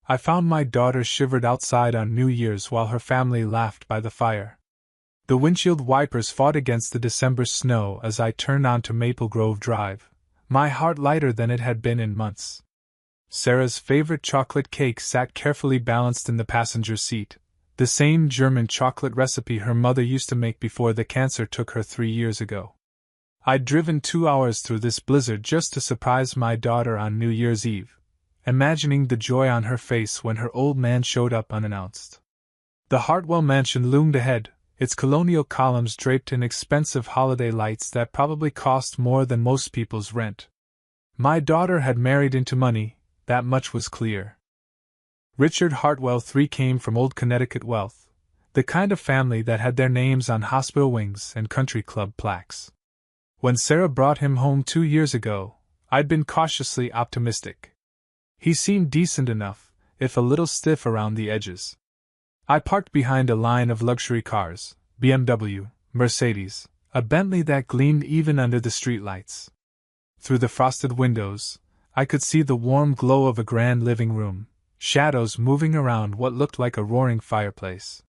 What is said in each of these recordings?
I found my daughter shivered outside on New Year's while her family laughed by the fire. The windshield wipers fought against the December snow as I turned onto Maple Grove Drive, my heart lighter than it had been in months. Sarah's favorite chocolate cake sat carefully balanced in the passenger seat, the same German chocolate recipe her mother used to make before the cancer took her 3 years ago. I'd driven 2 hours through this blizzard just to surprise my daughter on New Year's Eve, imagining the joy on her face when her old man showed up unannounced. The Hartwell mansion loomed ahead, its colonial columns draped in expensive holiday lights that probably cost more than most people's rent. My daughter had married into money, that much was clear. Richard Hartwell III came from old Connecticut wealth, the kind of family that had their names on hospital wings and country club plaques. When Sarah brought him home 2 years ago, I'd been cautiously optimistic. He seemed decent enough, if a little stiff around the edges. I parked behind a line of luxury cars, BMW, Mercedes, a Bentley that gleamed even under the streetlights. Through the frosted windows, I could see the warm glow of a grand living room, shadows moving around what looked like a roaring fireplace.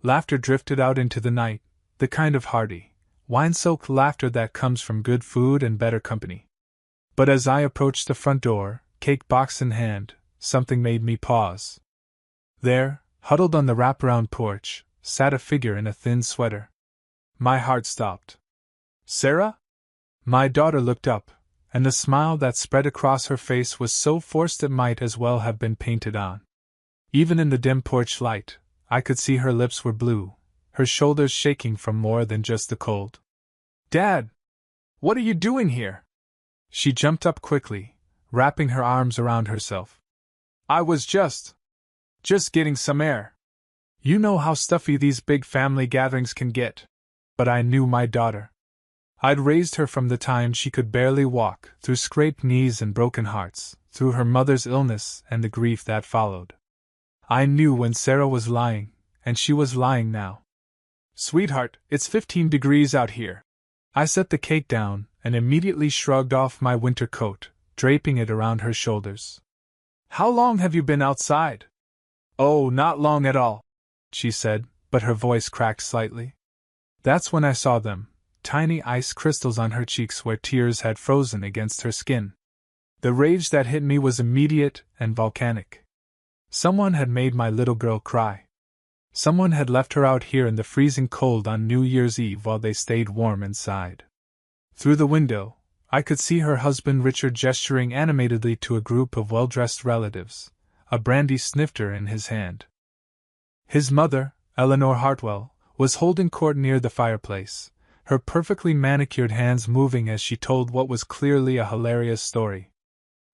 Laughter drifted out into the night, the kind of hearty, wine-soaked laughter that comes from good food and better company. But as I approached the front door, cake box in hand, something made me pause. There, huddled on the wraparound porch, sat a figure in a thin sweater. My heart stopped. Sarah? My daughter looked up, and the smile that spread across her face was so forced it might as well have been painted on. Even in the dim porch light, I could see her lips were blue, her shoulders shaking from more than just the cold. Dad! What are you doing here? She jumped up quickly, wrapping her arms around herself. I was just getting some air. You know how stuffy these big family gatherings can get. But I knew my daughter. I'd raised her from the time she could barely walk, through scraped knees and broken hearts, through her mother's illness and the grief that followed. I knew when Sarah was lying, and she was lying now. Sweetheart, it's 15 degrees out here. I set the cake down and immediately shrugged off my winter coat, draping it around her shoulders. How long have you been outside? Oh, not long at all, she said, but her voice cracked slightly. That's when I saw them, tiny ice crystals on her cheeks where tears had frozen against her skin. The rage that hit me was immediate and volcanic. Someone had made my little girl cry. Someone had left her out here in the freezing cold on New Year's Eve while they stayed warm inside. Through the window, I could see her husband Richard gesturing animatedly to a group of well-dressed relatives, a brandy snifter in his hand. His mother, Eleanor Hartwell, was holding court near the fireplace, her perfectly manicured hands moving as she told what was clearly a hilarious story.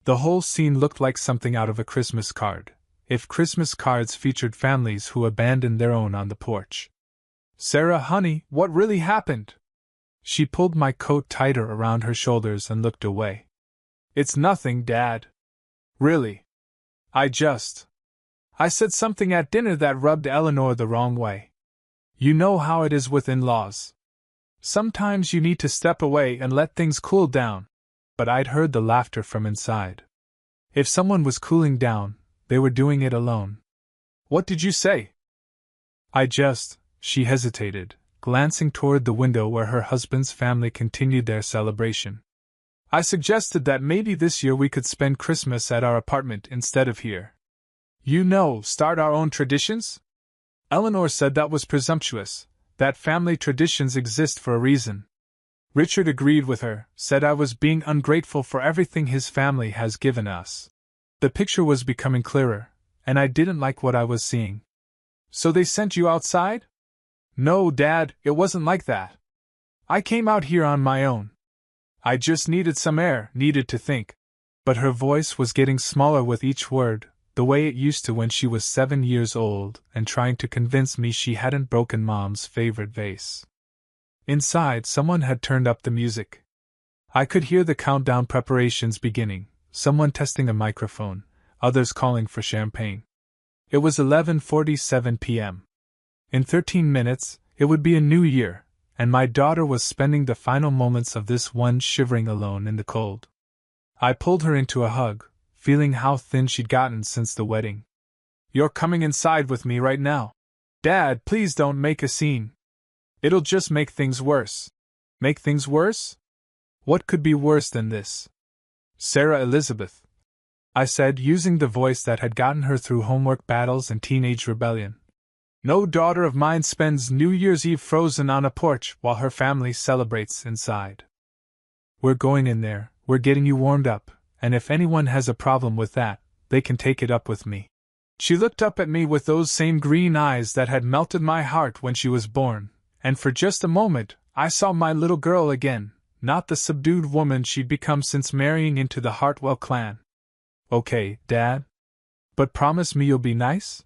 The whole scene looked like something out of a Christmas card, if Christmas cards featured families who abandoned their own on the porch. Sarah, honey, what really happened? She pulled my coat tighter around her shoulders and looked away. It's nothing, Dad. Really. I said something at dinner that rubbed Eleanor the wrong way. You know how it is with in-laws. Sometimes you need to step away and let things cool down. But I'd heard the laughter from inside. If someone was cooling down, they were doing it alone. What did you say? She hesitated, glancing toward the window where her husband's family continued their celebration. I suggested that maybe this year we could spend Christmas at our apartment instead of here. You know, start our own traditions? Eleanor said that was presumptuous, that family traditions exist for a reason. Richard agreed with her, said I was being ungrateful for everything his family has given us. The picture was becoming clearer, and I didn't like what I was seeing. So they sent you outside? No, Dad, it wasn't like that. I came out here on my own. I just needed some air, needed to think. But her voice was getting smaller with each word, the way it used to when she was 7 years old and trying to convince me she hadn't broken Mom's favorite vase. Inside, someone had turned up the music. I could hear the countdown preparations beginning, someone testing a microphone, others calling for champagne. It was 11:47 p.m. In 13 minutes, it would be a new year, and my daughter was spending the final moments of this one shivering alone in the cold. I pulled her into a hug, feeling how thin she'd gotten since the wedding. You're coming inside with me right now. Dad, please don't make a scene. It'll just make things worse. Make things worse? What could be worse than this? Sarah Elizabeth, I said, using the voice that had gotten her through homework battles and teenage rebellion. No daughter of mine spends New Year's Eve frozen on a porch while her family celebrates inside. We're going in there, we're getting you warmed up, and if anyone has a problem with that, they can take it up with me. She looked up at me with those same green eyes that had melted my heart when she was born, and for just a moment, I saw my little girl again, not the subdued woman she'd become since marrying into the Hartwell clan. Okay, Dad? But promise me you'll be nice?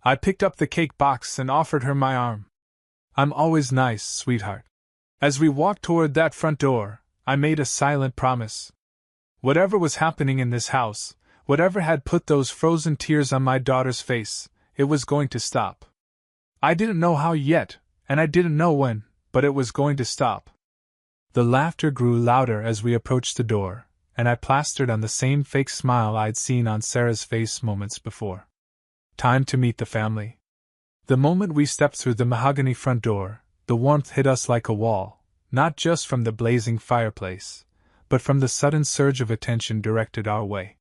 I picked up the cake box and offered her my arm. I'm always nice, sweetheart. As we walked toward that front door, I made a silent promise. Whatever was happening in this house, whatever had put those frozen tears on my daughter's face, it was going to stop. I didn't know how yet, and I didn't know when, but it was going to stop. The laughter grew louder as we approached the door, and I plastered on the same fake smile I'd seen on Sarah's face moments before. Time to meet the family. The moment we stepped through the mahogany front door, the warmth hit us like a wall, not just from the blazing fireplace, but from the sudden surge of attention directed our way.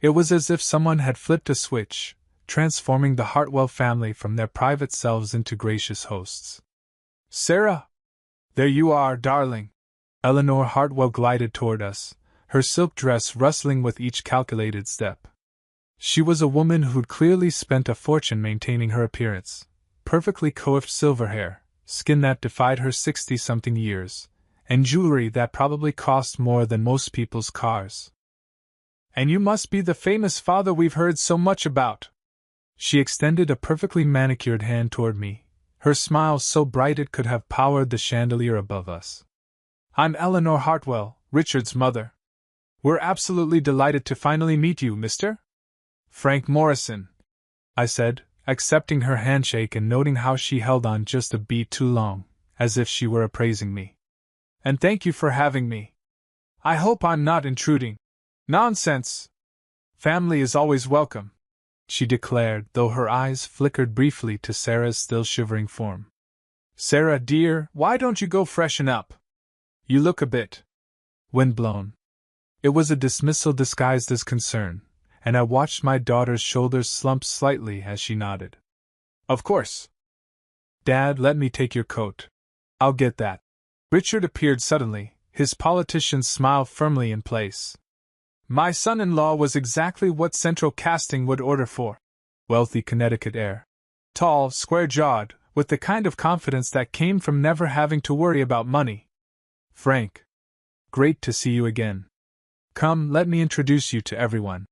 It was as if someone had flipped a switch, transforming the Hartwell family from their private selves into gracious hosts. Sarah! There you are, darling! Eleanor Hartwell glided toward us, her silk dress rustling with each calculated step. She was a woman who'd clearly spent a fortune maintaining her appearance, perfectly coiffed silver hair, skin that defied her 60-something years, and jewelry that probably cost more than most people's cars. And you must be the famous father we've heard so much about. She extended a perfectly manicured hand toward me, her smile so bright it could have powered the chandelier above us. I'm Eleanor Hartwell, Richard's mother. We're absolutely delighted to finally meet you, Mr. Frank Morrison, I said, accepting her handshake and noting how she held on just a beat too long, as if she were appraising me. And thank you for having me. I hope I'm not intruding. Nonsense! Family is always welcome, she declared, though her eyes flickered briefly to Sarah's still shivering form. Sarah, dear, why don't you go freshen up? You look a bit windblown. It was a dismissal disguised as concern, and I watched my daughter's shoulders slump slightly as she nodded. Of course. Dad, let me take your coat. I'll get that. Richard appeared suddenly, his politician's smile firmly in place. My son-in-law was exactly what Central Casting would order for. Wealthy Connecticut air. Tall, square-jawed, with the kind of confidence that came from never having to worry about money. Frank. Great to see you again. Come, let me introduce you to everyone.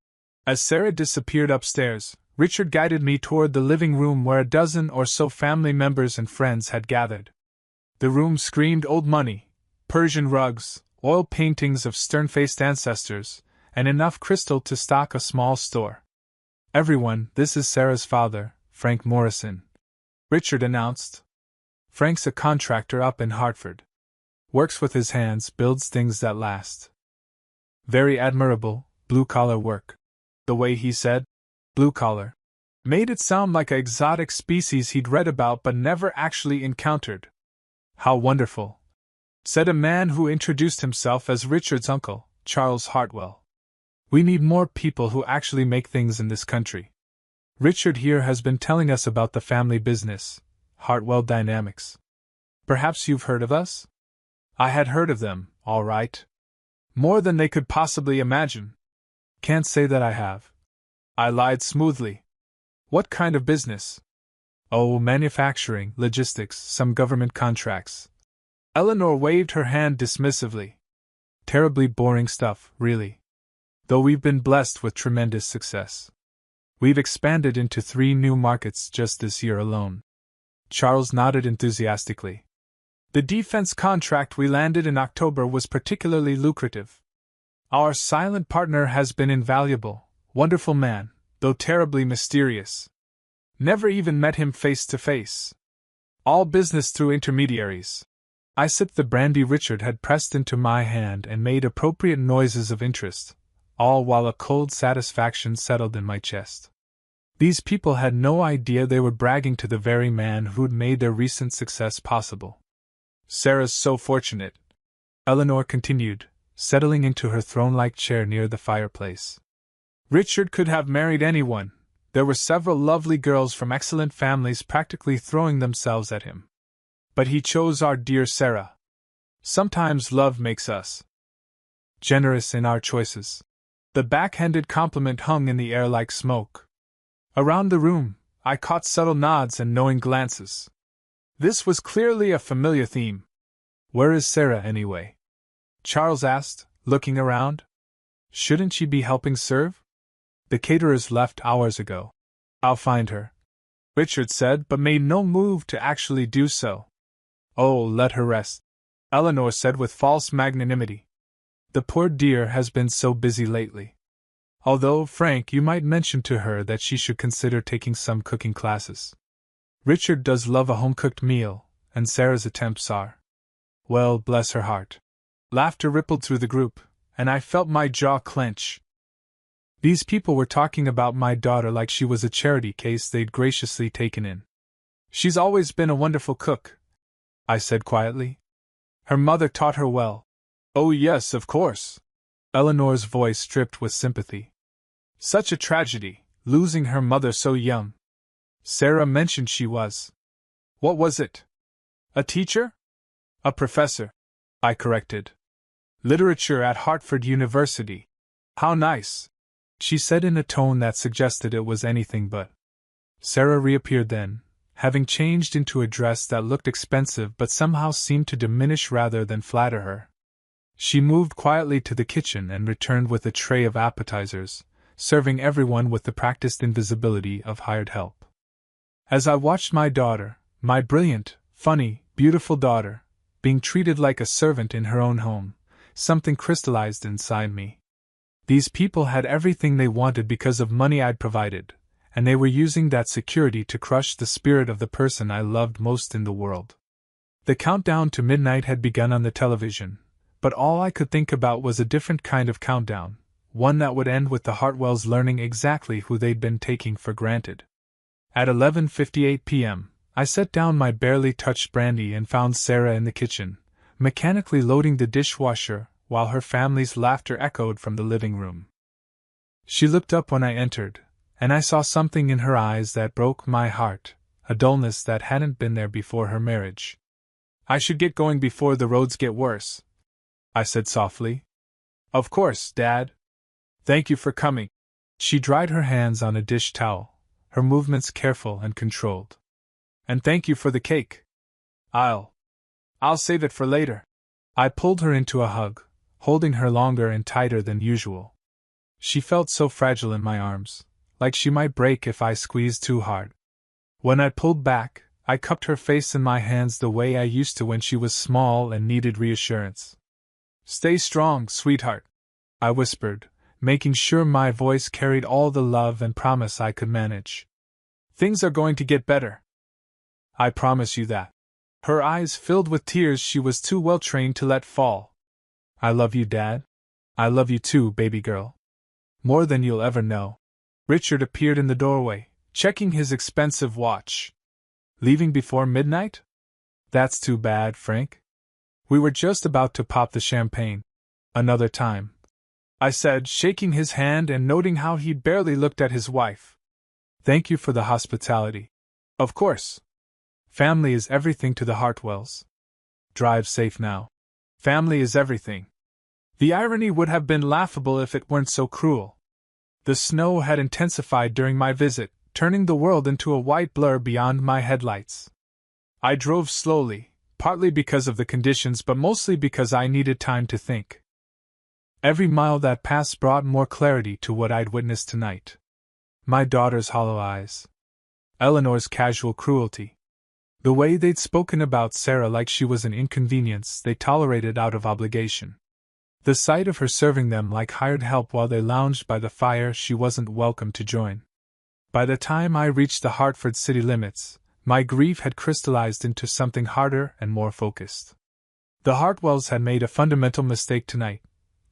As Sarah disappeared upstairs, Richard guided me toward the living room where a dozen or so family members and friends had gathered. The room screamed old money, Persian rugs, oil paintings of stern-faced ancestors, and enough crystal to stock a small store. Everyone, this is Sarah's father, Frank Morrison, Richard announced. Frank's a contractor up in Hartford. Works with his hands, builds things that last. Very admirable, blue-collar work. The way he said, blue-collar, made it sound like an exotic species he'd read about but never actually encountered. How wonderful, said a man who introduced himself as Richard's uncle, Charles Hartwell. We need more people who actually make things in this country. Richard here has been telling us about the family business, Hartwell Dynamics. Perhaps you've heard of us? I had heard of them, all right. More than they could possibly imagine. Can't say that I have. I lied smoothly. What kind of business? Oh, manufacturing, logistics, some government contracts. Eleanor waved her hand dismissively. Terribly boring stuff, really. Though we've been blessed with tremendous success. We've expanded into 3 new markets just this year alone. Charles nodded enthusiastically. The defense contract we landed in October was particularly lucrative. Our silent partner has been invaluable, wonderful man, though terribly mysterious. Never even met him face to face. All business through intermediaries. I sipped the brandy Richard had pressed into my hand and made appropriate noises of interest, all while a cold satisfaction settled in my chest. These people had no idea they were bragging to the very man who'd made their recent success possible. Sarah's so fortunate, Eleanor continued, settling into her throne-like chair near the fireplace. Richard could have married anyone. There were several lovely girls from excellent families practically throwing themselves at him. But he chose our dear Sarah. Sometimes love makes us generous in our choices. The backhanded compliment hung in the air like smoke. Around the room, I caught subtle nods and knowing glances. This was clearly a familiar theme. Where is Sarah, anyway? Charles asked, looking around. Shouldn't she be helping serve? The caterers left hours ago. I'll find her, Richard said, but made no move to actually do so. Oh, let her rest, Eleanor said with false magnanimity. The poor dear has been so busy lately. Although, Frank, you might mention to her that she should consider taking some cooking classes. Richard does love a home-cooked meal, and Sarah's attempts are. Well, bless her heart. Laughter rippled through the group, and I felt my jaw clench. These people were talking about my daughter like she was a charity case they'd graciously taken in. She's always been a wonderful cook, I said quietly. Her mother taught her well. Oh yes, of course. Eleanor's voice dripped with sympathy. Such a tragedy, losing her mother so young. Sarah mentioned she was. What was it? A teacher? A professor, I corrected. Literature at Hartford University. How nice, she said in a tone that suggested it was anything but. Sarah reappeared then, having changed into a dress that looked expensive but somehow seemed to diminish rather than flatter her. She moved quietly to the kitchen and returned with a tray of appetizers, serving everyone with the practiced invisibility of hired help. As I watched my daughter, my brilliant, funny, beautiful daughter, being treated like a servant in her own home, something crystallized inside me. These people had everything they wanted because of money I'd provided, and they were using that security to crush the spirit of the person I loved most in the world. The countdown to midnight had begun on the television, but all I could think about was a different kind of countdown, one that would end with the Hartwells learning exactly who they'd been taking for granted. At 11:58 p.m., I set down my barely touched brandy and found Sarah in the kitchen, mechanically loading the dishwasher while her family's laughter echoed from the living room. She looked up when I entered, and I saw something in her eyes that broke my heart, a dullness that hadn't been there before her marriage. I should get going before the roads get worse, I said softly. Of course, Dad. Thank you for coming. She dried her hands on a dish towel, her movements careful and controlled. And thank you for the cake. I'll save it for later. I pulled her into a hug, holding her longer and tighter than usual. She felt so fragile in my arms, like she might break if I squeezed too hard. When I pulled back, I cupped her face in my hands the way I used to when she was small and needed reassurance. Stay strong, sweetheart, I whispered, making sure my voice carried all the love and promise I could manage. Things are going to get better. I promise you that. Her eyes filled with tears she was too well trained to let fall. I love you, Dad. I love you too, baby girl. More than you'll ever know. Richard appeared in the doorway, checking his expensive watch. Leaving before midnight? That's too bad, Frank. We were just about to pop the champagne. Another time, I said, shaking his hand and noting how he barely looked at his wife. Thank you for the hospitality. Of course. Family is everything to the Hartwells. Drive safe now. Family is everything. The irony would have been laughable if it weren't so cruel. The snow had intensified during my visit, turning the world into a white blur beyond my headlights. I drove slowly, partly because of the conditions but mostly because I needed time to think. Every mile that passed brought more clarity to what I'd witnessed tonight. My daughter's hollow eyes. Eleanor's casual cruelty. The way they'd spoken about Sarah like she was an inconvenience they tolerated out of obligation. The sight of her serving them like hired help while they lounged by the fire she wasn't welcome to join. By the time I reached the Hartford city limits, my grief had crystallized into something harder and more focused. The Hartwells had made a fundamental mistake tonight.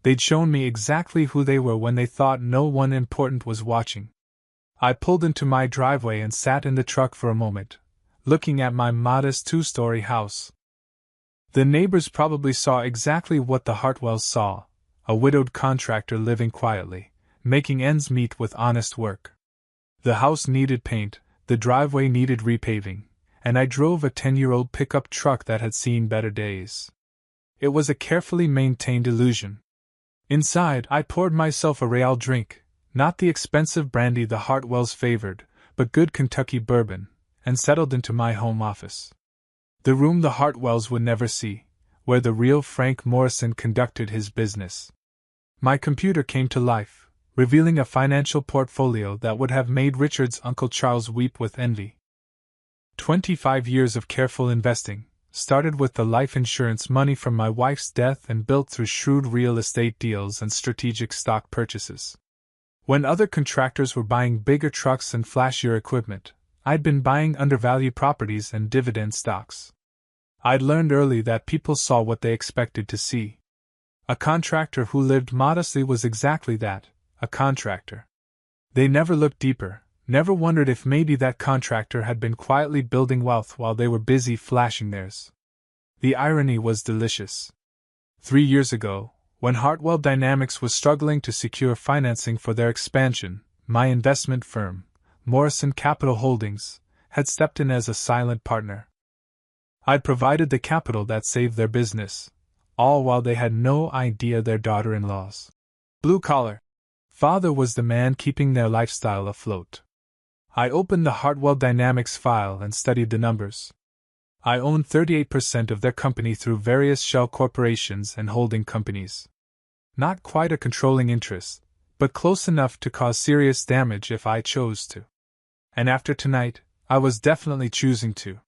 They'd shown me exactly who they were when they thought no one important was watching. I pulled into my driveway and sat in the truck for a moment, looking at my modest two-story house. The neighbors probably saw exactly what the Hartwells saw: a widowed contractor living quietly, making ends meet with honest work. The house needed paint, the driveway needed repaving, and I drove a 10-year-old pickup truck that had seen better days. It was a carefully maintained illusion. Inside, I poured myself a real drink, not the expensive brandy the Hartwells favored, but good Kentucky bourbon, and settled into my home office. The room the Hartwells would never see, where the real Frank Morrison conducted his business. My computer came to life, revealing a financial portfolio that would have made Richard's Uncle Charles weep with envy. 25 years of careful investing, started with the life insurance money from my wife's death and built through shrewd real estate deals and strategic stock purchases. When other contractors were buying bigger trucks and flashier equipment, I'd been buying undervalued properties and dividend stocks. I'd learned early that people saw what they expected to see. A contractor who lived modestly was exactly that, a contractor. They never looked deeper, never wondered if maybe that contractor had been quietly building wealth while they were busy flashing theirs. The irony was delicious. 3 years ago, when Hartwell Dynamics was struggling to secure financing for their expansion, my investment firm, Morrison Capital Holdings, had stepped in as a silent partner. I'd provided the capital that saved their business, all while they had no idea their daughter-in-law's blue-collar father was the man keeping their lifestyle afloat. I opened the Hartwell Dynamics file and studied the numbers. I owned 38% of their company through various shell corporations and holding companies. Not quite a controlling interest, but close enough to cause serious damage if I chose to. And after tonight, I was definitely choosing to.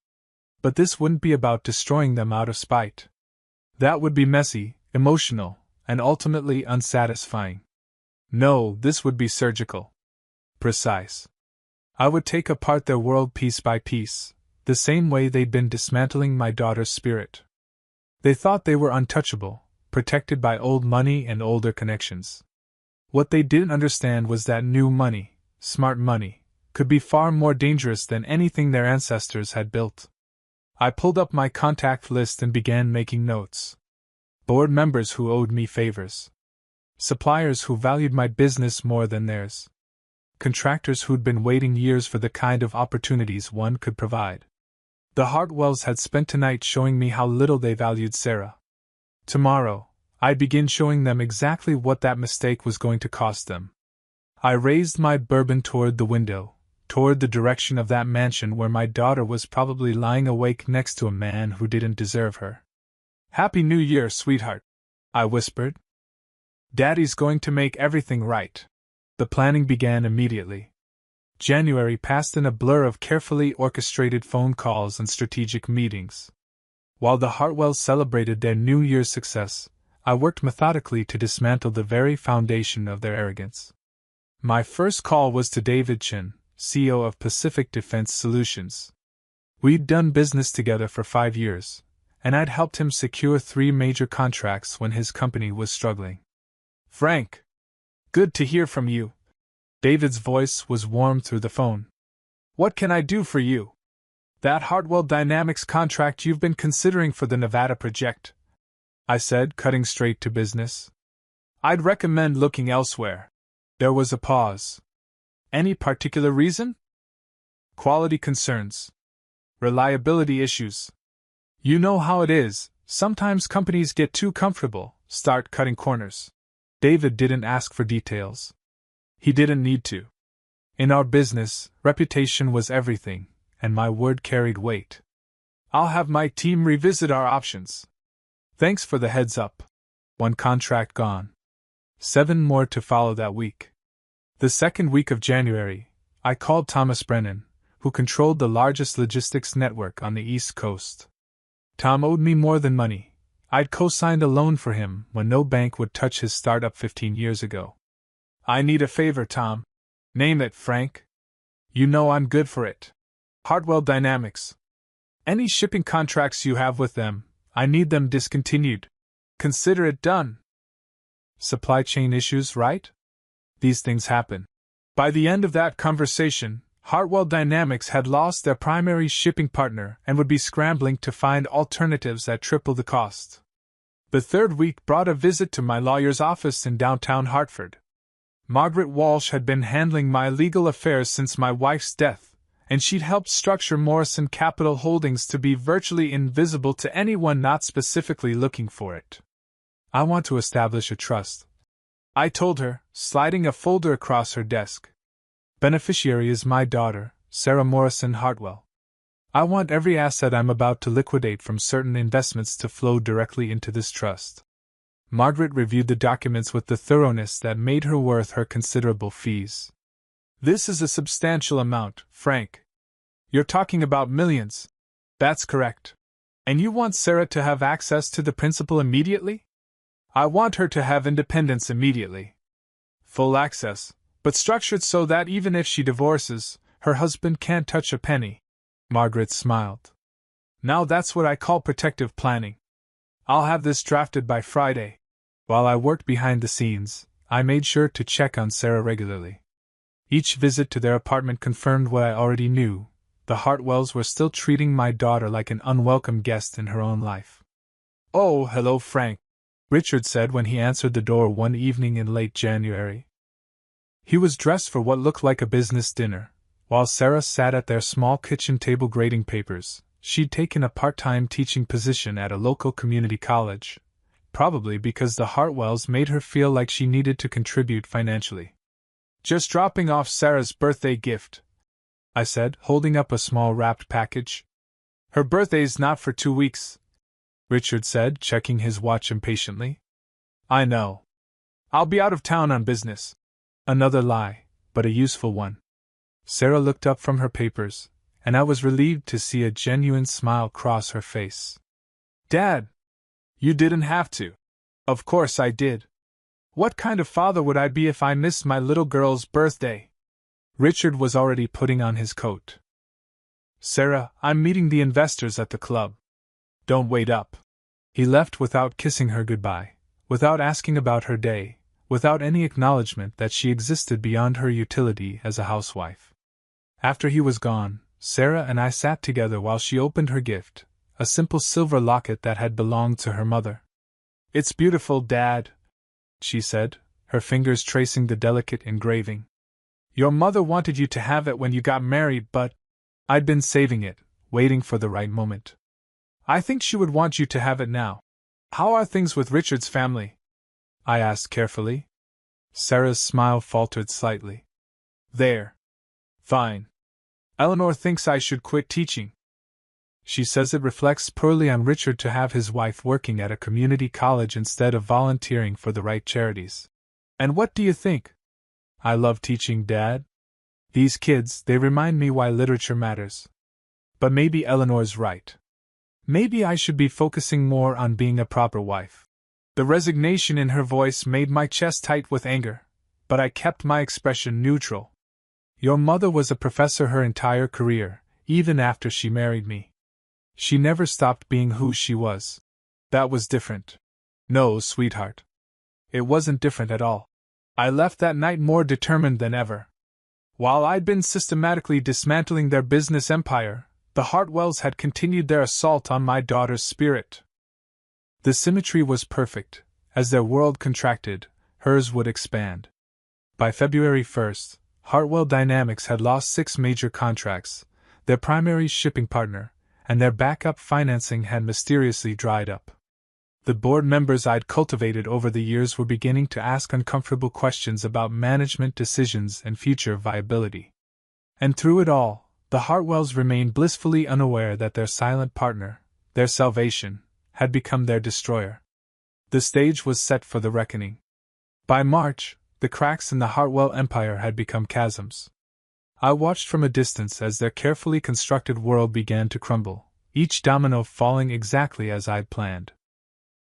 But this wouldn't be about destroying them out of spite. That would be messy, emotional, and ultimately unsatisfying. No, this would be surgical. Precise. I would take apart their world piece by piece, the same way they'd been dismantling my daughter's spirit. They thought they were untouchable, protected by old money and older connections. What they didn't understand was that new money, smart money, could be far more dangerous than anything their ancestors had built. I pulled up my contact list and began making notes. Board members who owed me favors. Suppliers who valued my business more than theirs. Contractors who'd been waiting years for the kind of opportunities one could provide. The Hartwells had spent tonight showing me how little they valued Sarah. Tomorrow, I'd begin showing them exactly what that mistake was going to cost them. I raised my bourbon toward the window, toward the direction of that mansion where my daughter was probably lying awake next to a man who didn't deserve her. "Happy New Year, sweetheart," I whispered. "Daddy's going to make everything right." The planning began immediately. January passed in a blur of carefully orchestrated phone calls and strategic meetings. While the Hartwells celebrated their New Year's success, I worked methodically to dismantle the very foundation of their arrogance. My first call was to David Chin, CEO of Pacific Defense Solutions. We'd done business together for 5 years, and I'd helped him secure 3 major contracts when his company was struggling. "Frank, good to hear from you." David's voice was warm through the phone. "What can I do for you?" "That Hartwell Dynamics contract you've been considering for the Nevada project," I said, cutting straight to business. "I'd recommend looking elsewhere." There was a pause. "Any particular reason?" "Quality concerns. Reliability issues. You know how it is, sometimes companies get too comfortable, start cutting corners." David didn't ask for details. He didn't need to. In our business, reputation was everything, and my word carried weight. "I'll have my team revisit our options." "Thanks for the heads up." 1 contract gone. 7 more to follow that week. The second week of January, I called Thomas Brennan, who controlled the largest logistics network on the East Coast. Tom owed me more than money. I'd co-signed a loan for him when no bank would touch his startup 15 years ago. "I need a favor, Tom." "Name it, Frank." "You know I'm good for it." "Hartwell Dynamics. Any shipping contracts you have with them, I need them discontinued." "Consider it done." "Supply chain issues, right?" "These things happen." By the end of that conversation, Hartwell Dynamics had lost their primary shipping partner and would be scrambling to find alternatives at triple the cost. The third week brought a visit to my lawyer's office in downtown Hartford. Margaret Walsh had been handling my legal affairs since my wife's death, and she'd helped structure Morrison Capital Holdings to be virtually invisible to anyone not specifically looking for it. "I want to establish a trust," I told her, sliding a folder across her desk. "Beneficiary is my daughter, Sarah Morrison Hartwell. I want every asset I'm about to liquidate from certain investments to flow directly into this trust." Margaret reviewed the documents with the thoroughness that made her worth her considerable fees. "This is a substantial amount, Frank. You're talking about millions." "That's correct. And you want Sarah to have access to the principal immediately?" "I want her to have independence immediately. Full access, but structured so that even if she divorces, her husband can't touch a penny." Margaret smiled. "Now that's what I call protective planning. I'll have this drafted by Friday." While I worked behind the scenes, I made sure to check on Sarah regularly. Each visit to their apartment confirmed what I already knew: the Hartwells were still treating my daughter like an unwelcome guest in her own life. "Oh, hello, Frank," Richard said when he answered the door one evening in late January. He was dressed for what looked like a business dinner, while Sarah sat at their small kitchen table grading papers. She'd taken a part-time teaching position at a local community college, probably because the Hartwells made her feel like she needed to contribute financially. "Just dropping off Sarah's birthday gift," I said, holding up a small wrapped package. "Her birthday's not for 2 weeks," Richard said, checking his watch impatiently. "I know. I'll be out of town on business." Another lie, but a useful one. Sarah looked up from her papers, and I was relieved to see a genuine smile cross her face. "Dad! You didn't have to." "Of course I did. What kind of father would I be if I missed my little girl's birthday?" Richard was already putting on his coat. "Sarah, I'm meeting the investors at the club. Don't wait up." He left without kissing her goodbye, without asking about her day, without any acknowledgement that she existed beyond her utility as a housewife. After he was gone, Sarah and I sat together while she opened her gift, a simple silver locket that had belonged to her mother. "It's beautiful, Dad," she said, her fingers tracing the delicate engraving. "Your mother wanted you to have it when you got married, but I'd been saving it, waiting for the right moment. I think she would want you to have it now. How are things with Richard's family?" I asked carefully. Sarah's smile faltered slightly. "They're fine. Eleanor thinks I should quit teaching. She says it reflects poorly on Richard to have his wife working at a community college instead of volunteering for the right charities. And what do you think? I love teaching, Dad. These kids, they remind me why literature matters. But maybe Eleanor's right. Maybe I should be focusing more on being a proper wife." The resignation in her voice made my chest tight with anger, but I kept my expression neutral. "Your mother was a professor her entire career, even after she married me. She never stopped being who she was. That was different." "No, sweetheart. It wasn't different at all. I left that night more determined than ever. While I'd been systematically dismantling their business empire, the Hartwells had continued their assault on my daughter's spirit. The symmetry was perfect. As their world contracted, hers would expand. By February 1st, Hartwell Dynamics had lost 6 major contracts, their primary shipping partner, and their backup financing had mysteriously dried up. The board members I'd cultivated over the years were beginning to ask uncomfortable questions about management decisions and future viability. And through it all, the Hartwells remained blissfully unaware that their silent partner, their salvation, had become their destroyer. The stage was set for the reckoning. By March, the cracks in the Hartwell empire had become chasms. I watched from a distance as their carefully constructed world began to crumble, each domino falling exactly as I'd planned.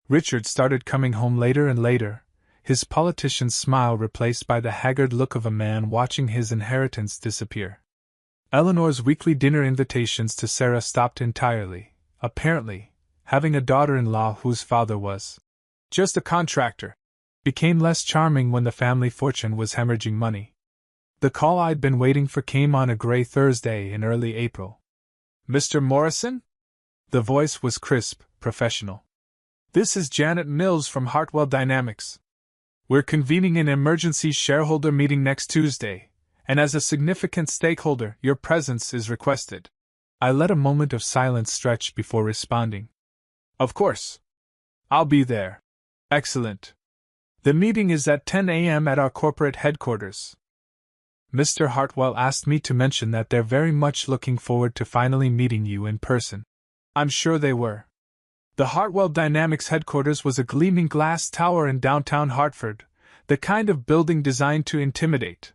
Richard started coming home later and later, his politician's smile replaced by the haggard look of a man watching his inheritance disappear. Eleanor's weekly dinner invitations to Sarah stopped entirely, apparently. Having a daughter-in-law whose father was just a contractor became less charming when the family fortune was hemorrhaging money. The call I'd been waiting for came on a gray Thursday in early April. "Mr. Morrison?" The voice was crisp, professional. "This is Janet Mills from Hartwell Dynamics. We're convening an emergency shareholder meeting next Tuesday, and as a significant stakeholder, your presence is requested." I let a moment of silence stretch before responding. "Of course. I'll be there." "Excellent. The meeting is at 10 a.m. at our corporate headquarters. Mr. Hartwell asked me to mention that they're very much looking forward to finally meeting you in person." I'm sure they were. The Hartwell Dynamics headquarters was a gleaming glass tower in downtown Hartford, the kind of building designed to intimidate.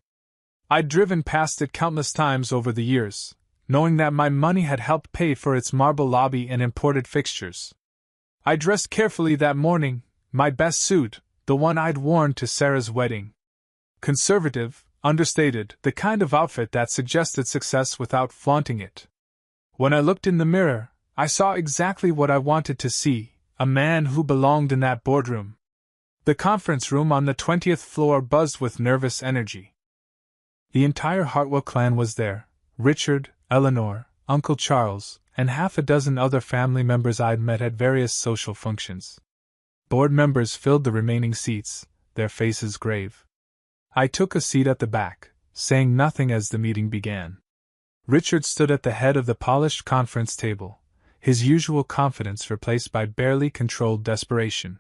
I'd driven past it countless times over the years, knowing that my money had helped pay for its marble lobby and imported fixtures. I dressed carefully that morning, my best suit, the one I'd worn to Sarah's wedding. Conservative, understated, the kind of outfit that suggested success without flaunting it. When I looked in the mirror, I saw exactly what I wanted to see, a man who belonged in that boardroom. The conference room on the 20th floor buzzed with nervous energy. The entire Hartwell clan was there: Richard, Eleanor, Uncle Charles, and half a dozen other family members I'd met at various social functions. Board members filled the remaining seats, their faces grave. I took a seat at the back, saying nothing as the meeting began. Richard stood at the head of the polished conference table, his usual confidence replaced by barely controlled desperation.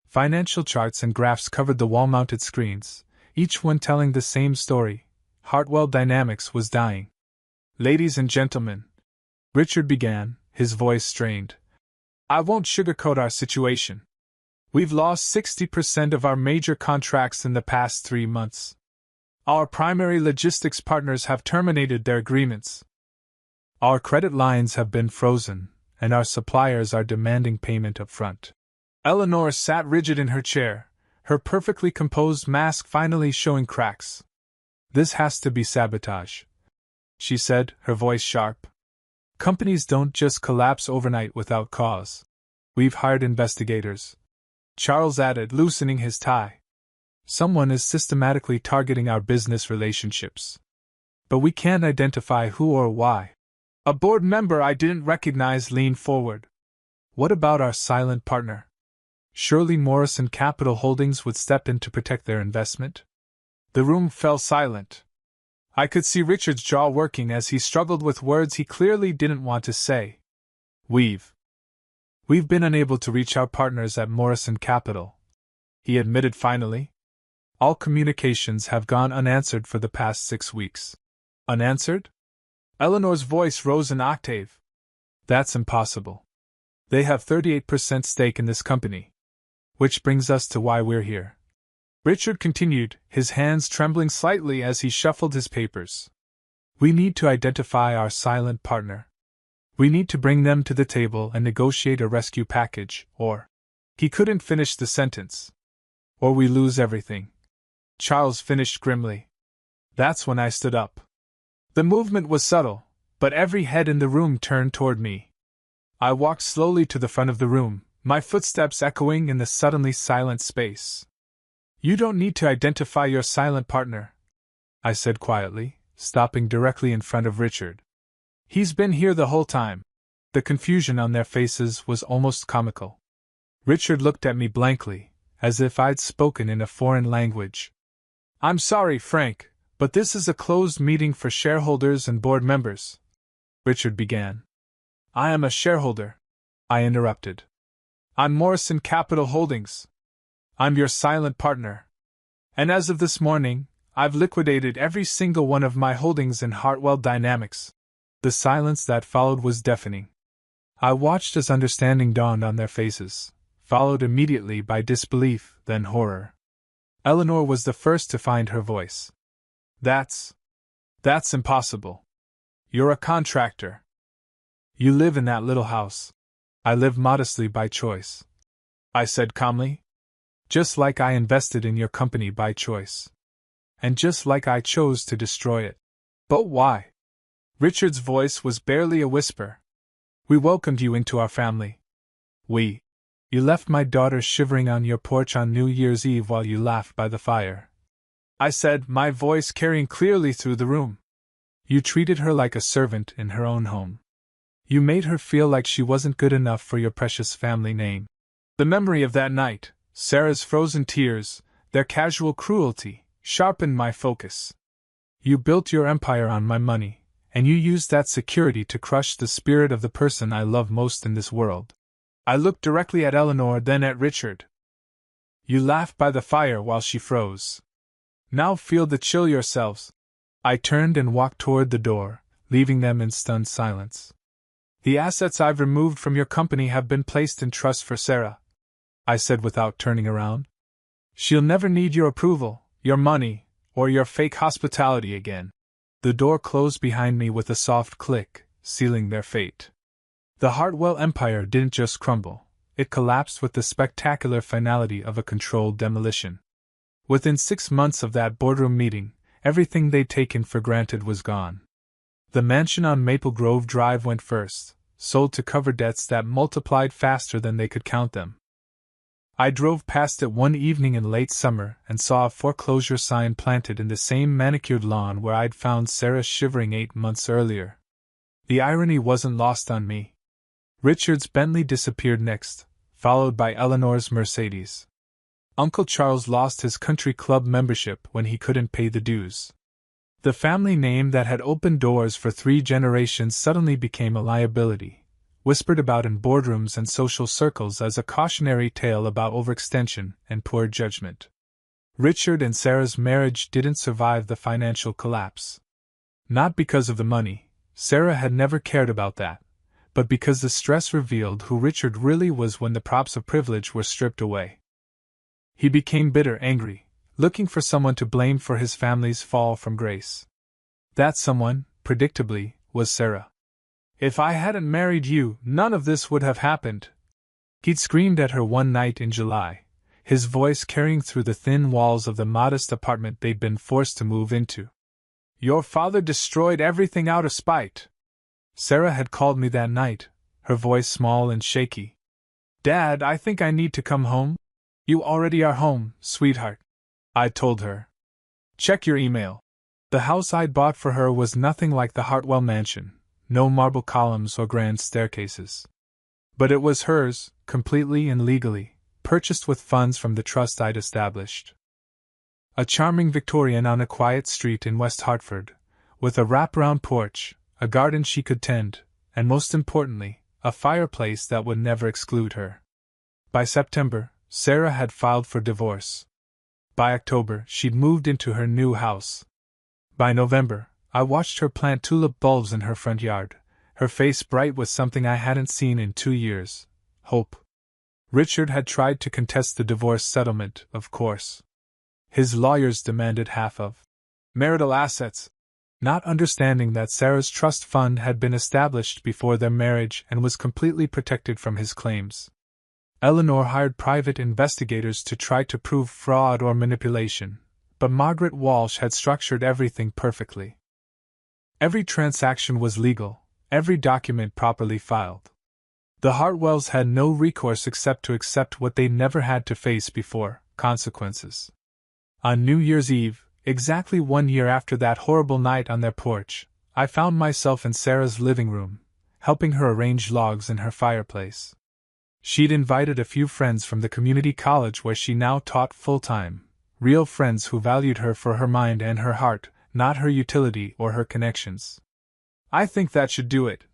Financial charts and graphs covered the wall-mounted screens, each one telling the same story: Hartwell Dynamics was dying. "Ladies and gentlemen," Richard began, his voice strained, "I won't sugarcoat our situation. We've lost 60% of our major contracts in the past 3 months. Our primary logistics partners have terminated their agreements. Our credit lines have been frozen, and our suppliers are demanding payment up front." Eleanor sat rigid in her chair, her perfectly composed mask finally showing cracks. "This has to be sabotage," she said, her voice sharp. "Companies don't just collapse overnight without cause. We've hired investigators," Charles added, loosening his tie. "Someone is systematically targeting our business relationships. But we can't identify who or why." A board member I didn't recognize leaned forward. "What about our silent partner? Surely Morrison Capital Holdings would step in to protect their investment?" The room fell silent. I could see Richard's jaw working as he struggled with words he clearly didn't want to say. We've been unable to reach our partners at Morrison Capital," he admitted finally. "All communications have gone unanswered for the past 6 weeks." "Unanswered?" Eleanor's voice rose an octave. "That's impossible. They have 38% stake in this company. Which brings us to why we're here," Richard continued, his hands trembling slightly as he shuffled his papers. "We need to identify our silent partner. We need to bring them to the table and negotiate a rescue package, or—" He couldn't finish the sentence. "Or we lose everything," Charles finished grimly. That's when I stood up. The movement was subtle, but every head in the room turned toward me. I walked slowly to the front of the room, my footsteps echoing in the suddenly silent space. "You don't need to identify your silent partner," I said quietly, stopping directly in front of Richard. "He's been here the whole time." The confusion on their faces was almost comical. Richard looked at me blankly, as if I'd spoken in a foreign language. "I'm sorry, Frank, but this is a closed meeting for shareholders and board members," Richard began. "I am a shareholder," I interrupted. "I'm Morrison Capital Holdings. I'm your silent partner. And as of this morning, I've liquidated every single one of my holdings in Hartwell Dynamics." The silence that followed was deafening. I watched as understanding dawned on their faces, followed immediately by disbelief, then horror. Eleanor was the first to find her voice. That's impossible. You're a contractor. You live in that little house." "I live modestly by choice," I said calmly. "Just like I invested in your company by choice. And just like I chose to destroy it." "But why?" Richard's voice was barely a whisper. "We welcomed you into our family. You left my daughter shivering on your porch on New Year's Eve while you laughed by the fire. I said, my voice carrying clearly through the room. You treated her like a servant in her own home. You made her feel like she wasn't good enough for your precious family name. The memory of that night, Sarah's frozen tears, their casual cruelty, sharpened my focus. You built your empire on my money, and you used that security to crush the spirit of the person I love most in this world. I looked directly at Eleanor, then at Richard. You laughed by the fire while she froze. Now feel the chill yourselves. I turned and walked toward the door, leaving them in stunned silence. The assets I've removed from your company have been placed in trust for Sarah, I said without turning around. She'll never need your approval, your money, or your fake hospitality again. The door closed behind me with a soft click, sealing their fate. The Hartwell empire didn't just crumble, it collapsed with the spectacular finality of a controlled demolition. Within 6 months of that boardroom meeting, everything they'd taken for granted was gone. The mansion on Maple Grove Drive went first, sold to cover debts that multiplied faster than they could count them. I drove past it one evening in late summer and saw a foreclosure sign planted in the same manicured lawn where I'd found Sarah shivering 8 months earlier. The irony wasn't lost on me. Richard's Bentley disappeared next, followed by Eleanor's Mercedes. Uncle Charles lost his country club membership when he couldn't pay the dues. The family name that had opened doors for 3 generations suddenly became a liability, whispered about in boardrooms and social circles as a cautionary tale about overextension and poor judgment. Richard and Sarah's marriage didn't survive the financial collapse. Not because of the money, Sarah had never cared about that, but because the stress revealed who Richard really was when the props of privilege were stripped away. He became bitter, angry, looking for someone to blame for his family's fall from grace. That someone, predictably, was Sarah. If I hadn't married you, none of this would have happened. He'd screamed at her one night in July, his voice carrying through the thin walls of the modest apartment they'd been forced to move into. Your father destroyed everything out of spite. Sarah had called me that night, her voice small and shaky. Dad, I think I need to come home. You already are home, sweetheart, I told her. Check your email. The house I'd bought for her was nothing like the Hartwell mansion, no marble columns or grand staircases. But it was hers, completely and legally, purchased with funds from the trust I'd established. A charming Victorian on a quiet street in West Hartford, with a wraparound porch, a garden she could tend, and most importantly, a fireplace that would never exclude her. By September, Sarah had filed for divorce. By October, she'd moved into her new house. By November, I watched her plant tulip bulbs in her front yard, her face bright with something I hadn't seen in 2 years: hope. Richard had tried to contest the divorce settlement, of course. His lawyers demanded half of marital assets, not understanding that Sarah's trust fund had been established before their marriage and was completely protected from his claims. Eleanor hired private investigators to try to prove fraud or manipulation, but Margaret Walsh had structured everything perfectly. Every transaction was legal, every document properly filed. The Hartwells had no recourse except to accept what they never had to face before: consequences. On New Year's Eve, exactly 1 year after that horrible night on their porch, I found myself in Sarah's living room, helping her arrange logs in her fireplace. She'd invited a few friends from the community college where she now taught full-time, real friends who valued her for her mind and her heart, not her utility or her connections. I think that should do it,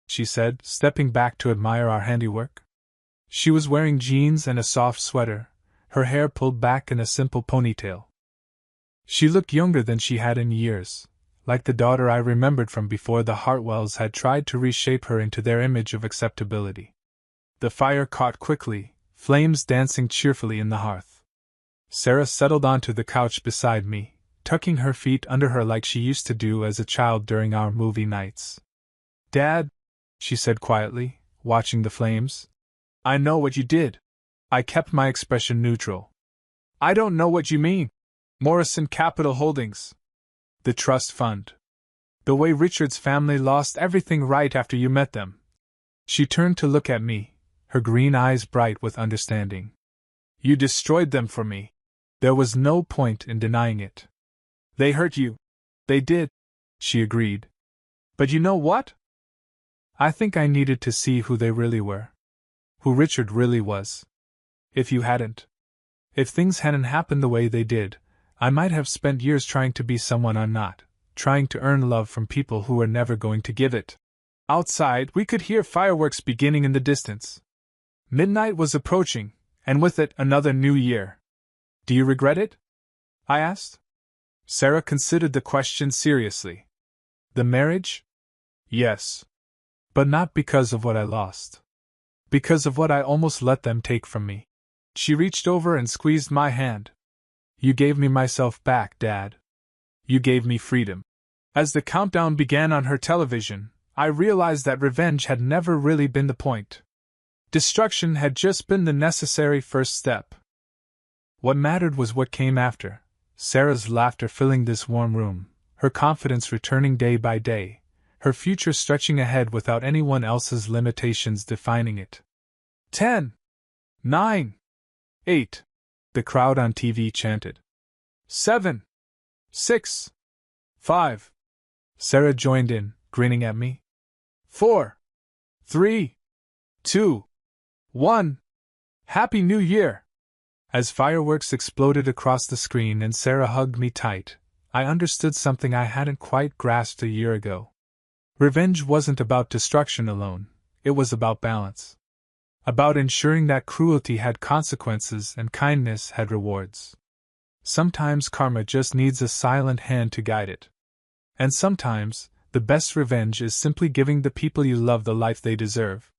she said, stepping back to admire our handiwork. She was wearing jeans and a soft sweater, her hair pulled back in a simple ponytail. She looked younger than she had in years, like the daughter I remembered from before the Hartwells had tried to reshape her into their image of acceptability. The fire caught quickly, flames dancing cheerfully in the hearth. Sarah settled onto the couch beside me, tucking her feet under her like she used to do as a child during our movie nights. Dad, she said quietly, watching the flames, I know what you did. I kept my expression neutral. I don't know what you mean. Morrison Capital Holdings. The trust fund. The way Richard's family lost everything right after you met them. She turned to look at me, her green eyes bright with understanding. You destroyed them for me. There was no point in denying it. They hurt you. They did, she agreed. But you know what? I think I needed to see who they really were. Who Richard really was. If things hadn't happened the way they did, I might have spent years trying to be someone I'm not, trying to earn love from people who were never going to give it. Outside, we could hear fireworks beginning in the distance. Midnight was approaching, and with it, another new year. Do you regret it? I asked. Sarah considered the question seriously. The marriage? Yes. But not because of what I lost. Because of what I almost let them take from me. She reached over and squeezed my hand. You gave me myself back, Dad. You gave me freedom. As the countdown began on her television, I realized that revenge had never really been the point. Destruction had just been the necessary first step. What mattered was what came after. Sarah's laughter filling this warm room, her confidence returning day by day, her future stretching ahead without anyone else's limitations defining it. 10, 9, 8, the crowd on TV chanted. 7, 6, 5. Sarah joined in, grinning at me. 4, 3, 2, 1. Happy New Year! As fireworks exploded across the screen and Sarah hugged me tight, I understood something I hadn't quite grasped a year ago. Revenge wasn't about destruction alone, it was about balance. About ensuring that cruelty had consequences and kindness had rewards. Sometimes karma just needs a silent hand to guide it. And sometimes, the best revenge is simply giving the people you love the life they deserve.